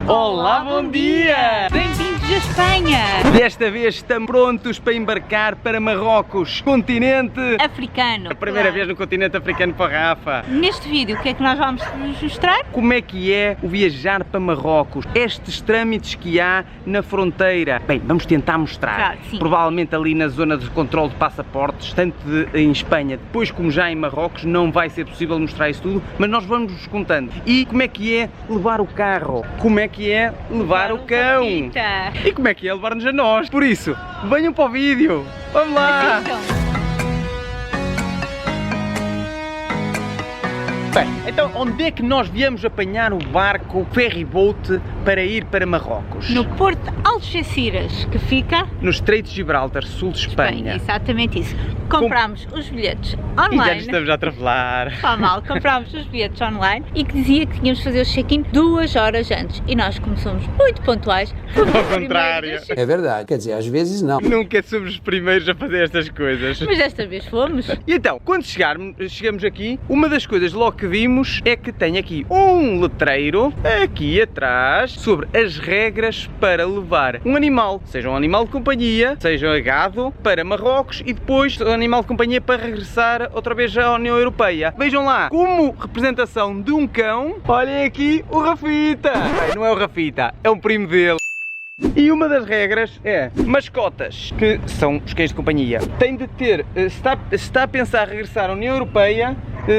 Olá, bom dia! Bem-vindos a Espanha! Desta vez estamos prontos para embarcar para Marrocos, continente Africano. A primeira vez no continente africano para a Rafa. Neste vídeo, o que é que nós vamos vos mostrar? Como é que é o viajar para Marrocos? Estes trâmites que há na fronteira. Bem, vamos tentar mostrar. Claro, sim. Provavelmente ali na zona de controle de passaportes, tanto em Espanha, depois como já em Marrocos, não vai ser possível mostrar isso tudo, mas nós vamos-vos contando. E como é que é levar o carro? Como é que é levar o cão? Papita. E como é que é levar-nos a nós? Por isso, venham para o vídeo! Vamos lá! Bem, então onde é que nós viemos apanhar o barco ferry-boat para ir para Marrocos? No Porto de Algeciras, que fica No Estreito de Gibraltar, sul de Espanha. Exatamente isso. Comprámos os bilhetes E já nos online. estamos a atrevelar. Está mal, comprámos os bilhetes online e que dizia que tínhamos de fazer o check-in 2 horas antes. E nós, como somos muito pontuais, fomos Ao os primeiros contrário. a chegar. É verdade, quer dizer, às vezes não. Nunca somos os primeiros a fazer estas coisas. Mas desta vez fomos. E então, quando chegamos aqui, uma das coisas logo que vimos é que tem aqui um letreiro, aqui atrás, sobre as regras para levar um animal, seja um animal de companhia, seja um gado, para Marrocos e depois um animal de companhia para regressar outra vez à União Europeia. Vejam lá, como representação de um cão, olhem aqui o Rafita. Bem, não é o Rafita, é um primo dele. E uma das regras é, mascotas, que são os cães de companhia, tem de ter, se está a pensar regressar à União Europeia,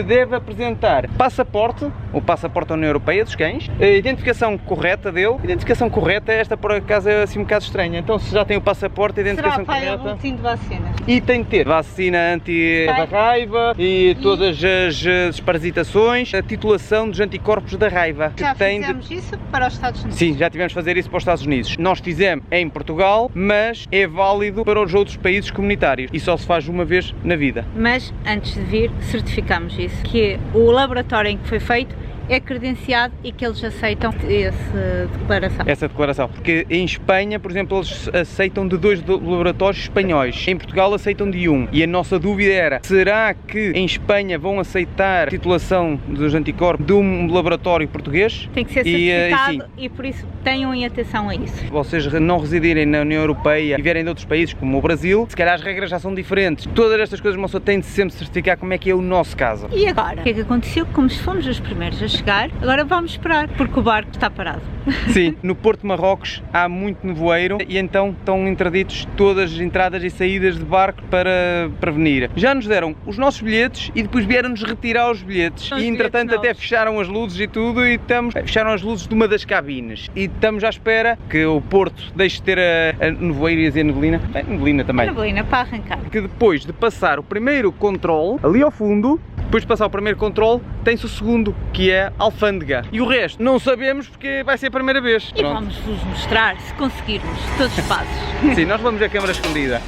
deve apresentar passaporte, o passaporte da União Europeia dos cães, a identificação correta dele. Identificação correta, esta por acaso é assim um bocado estranha, então se já tem o passaporte, a identificação Será para o correta. boletim de vacinas? E tem de ter vacina anti-raiva e todas as desparasitações, a titulação dos anticorpos da raiva. Já que tem de... fizemos isso para os Estados Unidos. Sim, já tivemos de fazer isso para os Estados Unidos. Nós fizemos em Portugal, mas é válido para os outros países comunitários e só se faz uma vez na vida. Mas antes de vir, certificamos isso, que o laboratório em que foi feito é credenciado e que eles aceitam essa declaração. Essa declaração. Porque em Espanha, por exemplo, eles aceitam de 2 laboratórios espanhóis. Em Portugal aceitam de 1. E a nossa dúvida era, será que em Espanha vão aceitar a titulação dos anticorpos de um laboratório português? Tem que ser certificado e por isso tenham em atenção a isso. Se vocês não residirem na União Europeia e vierem de outros países como o Brasil, se calhar as regras já são diferentes. Todas estas coisas uma pessoa tem de sempre certificar como é que é o nosso caso. E agora? O que é que aconteceu? Como fomos os primeiros a chegar, agora vamos esperar, porque o barco está parado. Sim, no Porto de Marrocos há muito nevoeiro e então estão interditos todas as entradas e saídas de barco para prevenir. Já nos deram os nossos bilhetes e depois vieram-nos retirar os bilhetes. E entretanto até fecharam as luzes e tudo e fecharam as luzes de uma das cabines. E estamos à espera que o Porto deixe de ter a nevoeiro e a neblina. Bem, neblina também. Neblina para arrancar. Que depois de passar o primeiro controle, ali ao fundo, depois de passar o primeiro controle, tem-se o segundo, que é alfândega. E o resto não sabemos porque vai ser a primeira vez. E vamos-vos mostrar, se conseguirmos, todos os passos. Sim, nós vamos a câmara escondida.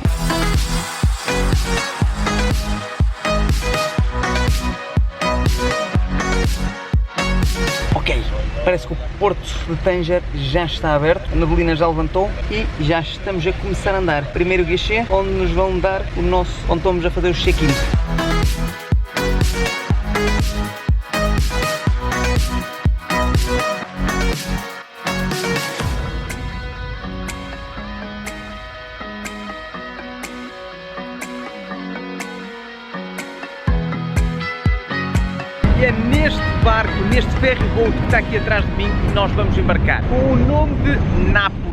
Ok, parece que o Porto de Tanger já está aberto, a neblina já levantou e já estamos a começar a andar. Primeiro guichê, onde nos vão dar o nosso, onde estamos a fazer o check-in. E é neste barco, neste ferry-boat que está aqui atrás de mim, que nós vamos embarcar. Com o nome de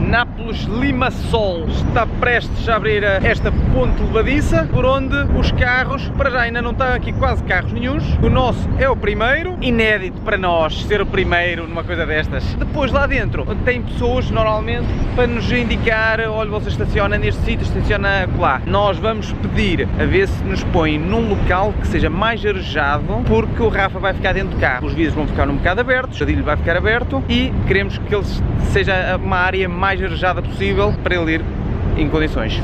Nápoles Limassol. Está prestes a abrir esta ponte levadiça, por onde os carros, para já ainda não estão aqui quase carros nenhuns. O nosso é o primeiro, inédito para nós ser o primeiro numa coisa destas. Depois lá dentro tem pessoas normalmente para nos indicar, olha, você estaciona neste sítio, estaciona lá. Nós vamos pedir a ver se nos põe num local que seja mais arejado, porque o Rafa vai ficar dentro do carro. Os vidros vão ficar um bocado abertos, o jardilho vai ficar aberto e queremos que ele seja uma área mais arejada possível para ele ir em condições.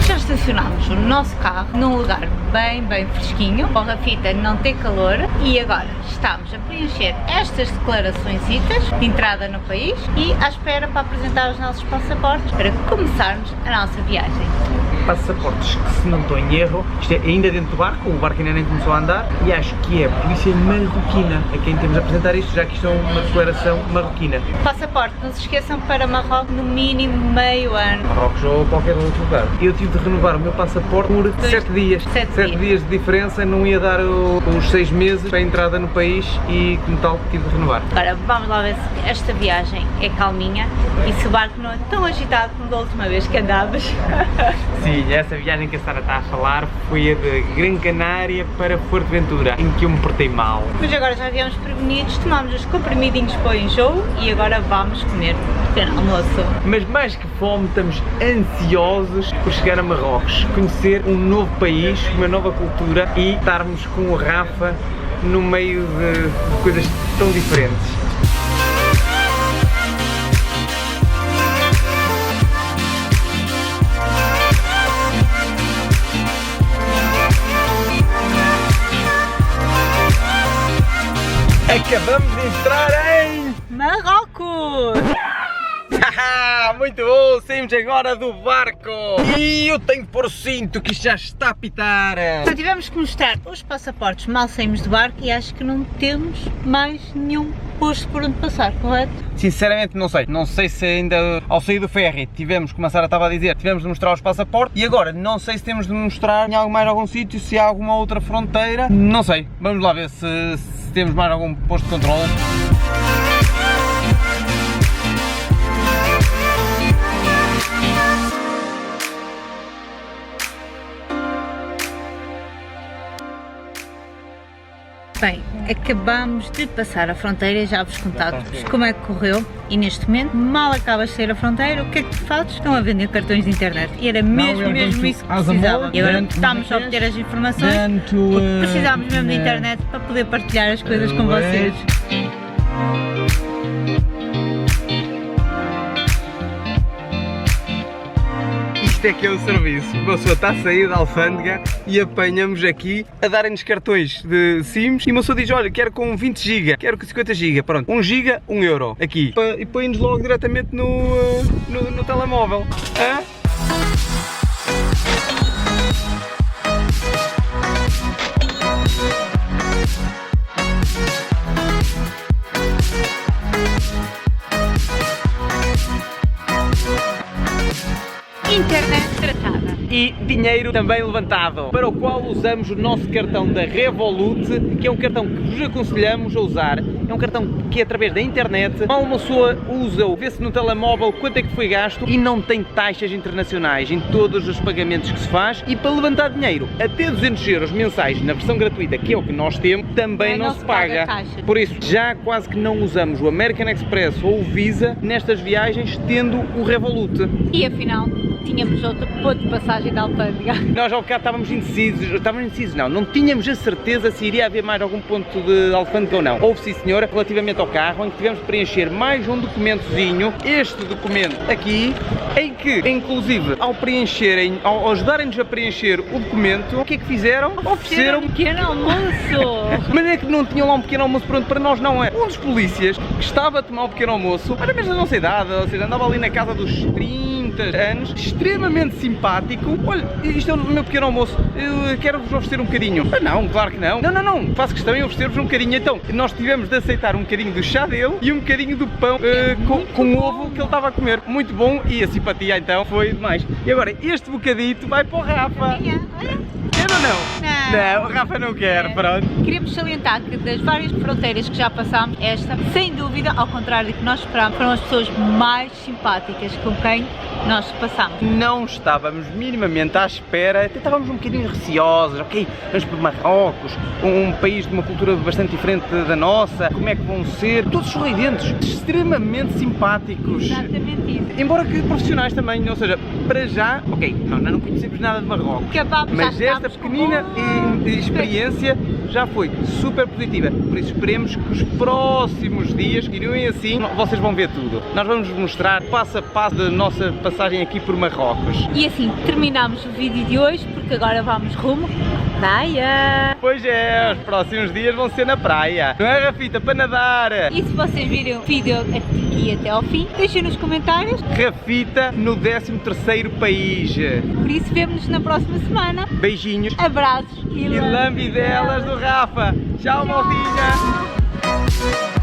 Já estacionámos o nosso carro num lugar bem fresquinho, para a Rafita não ter calor, e agora estamos a preencher estas declarações de entrada no país e à espera para apresentar os nossos passaportes para começarmos a nossa viagem. Passaportes que, se não estou em erro, isto é ainda dentro do barco, o barco ainda nem começou a andar, e acho que é a polícia marroquina a quem temos a apresentar isto, já que isto é uma declaração marroquina. Passaporte, não se esqueçam, para Marrocos no mínimo meio ano. Marrocos ou qualquer outro lugar. Eu tive de renovar o meu passaporte por 7 dias. 7 dias de diferença, não ia dar os 6 meses para a entrada no país e, como tal, tive de renovar. Agora vamos lá ver se esta viagem é calminha e se o barco não é tão agitado como da última vez que andámos. Sim, essa viagem que a Sara está a falar foi a de Gran Canária para Fuerteventura, em que eu me portei mal. Mas agora já viemos prevenidos, tomámos os comprimidinhos para o enjoo e agora vamos comer pequeno almoço. Mas mais que fome, estamos ansiosos por chegar a Marrocos, conhecer um novo país, uma nova cultura e estarmos com o Rafa no meio de coisas tão diferentes. Acabamos de entrar em Marrocos! Muito bom, saímos agora do barco e eu tenho que pôr o cinto que isto já está a apitar. Então tivemos que mostrar os passaportes mal saímos do barco e acho que não temos mais nenhum posto por onde passar, correto? Sinceramente não sei, não sei se ainda ao sair do ferry tivemos, como a Sara estava a dizer, tivemos de mostrar os passaportes e agora não sei se temos de mostrar em mais algum sítio, se há alguma outra fronteira, não sei, vamos lá ver se temos mais algum posto de controle. Bem, acabamos de passar a fronteira e já vos contávamos como é que correu e neste momento, mal acabas de sair a fronteira, o que é que tu fazes? Estão a vender cartões de internet e era mesmo isso que precisava. E agora estamos a obter as informações porque precisávamos mesmo de internet para poder partilhar as coisas com vocês. Isto é que é o serviço. Uma pessoa está a sair da alfândega e apanhamos aqui a darem-nos cartões de SIMs e uma pessoa diz, olha, quero com 20 GB, quero com 50 GB, pronto, 1 GB, 1 euro, aqui. E põe-nos logo diretamente no telemóvel. Hã? Internet tratada. E dinheiro também levantado, para o qual usamos o nosso cartão da Revolut, que é um cartão que vos aconselhamos a usar. É um cartão que é através da internet, mal uma pessoa usa-o, vê-se no telemóvel quanto é que foi gasto e não tem taxas internacionais em todos os pagamentos que se faz, e para levantar dinheiro até 200 euros mensais na versão gratuita, que é o que nós temos, também não se paga. Por isso, já quase que não usamos o American Express ou o Visa nestas viagens, tendo o Revolut. E afinal, tínhamos outro ponto de passagem da alfândega. Nós ao bocado estávamos indecisos, não tínhamos a certeza se iria haver mais algum ponto de alfândega ou não. Houve sim senhora, relativamente ao carro, em que tivemos de preencher mais um documentozinho, este documento aqui, em que, inclusive, ao preencherem, ao ajudarem-nos a preencher o documento, o que é que fizeram? Ofereceram um pequeno almoço! Mas é que não tinham lá um pequeno almoço pronto para nós, não é? Um dos polícias que estava a tomar o pequeno almoço, era mesmo da nossa idade, ou seja, andava ali na casa dos 30 anos, extremamente simpático. Olha, isto é o meu pequeno almoço, eu quero-vos oferecer um bocadinho. Ah, não, claro que não. Não, faço questão em oferecer-vos um bocadinho. Então, nós tivemos de aceitar um bocadinho do chá dele e um bocadinho do pão com ovo que ele estava a comer. Muito bom, e a simpatia então foi demais. E agora, este bocadito vai para o Rafa. Quer ou não? Não, o Rafa não quer, pronto. Queríamos salientar que das várias fronteiras que já passámos, esta, sem dúvida, ao contrário do que nós esperámos, foram as pessoas mais simpáticas com quem nós passámos. Não estávamos minimamente à espera, até estávamos um bocadinho receosos, ok, vamos para Marrocos, um país de uma cultura bastante diferente da nossa, como é que vão ser? Todos sorridentes, extremamente simpáticos. Exatamente isso. Embora que profissionais também, ou seja, para já, ok, não conhecemos nada de Marrocos, mas esta pequenina experiência já foi super positiva, por isso esperemos que os próximos dias irem assim, vocês vão ver tudo. Nós vamos mostrar passo a passo da nossa passagem passagem aqui por Marrocos. E assim terminamos o vídeo de hoje, porque agora vamos rumo à praia. Pois é, os próximos dias vão ser na praia. Não é, Rafita? Para nadar. E se vocês viram o vídeo aqui até ao fim, deixem nos comentários. Rafita no 13º país. Por isso vemo-nos na próxima semana. Beijinhos. Abraços E lambidelas do Rafa. Tchau, maldinha.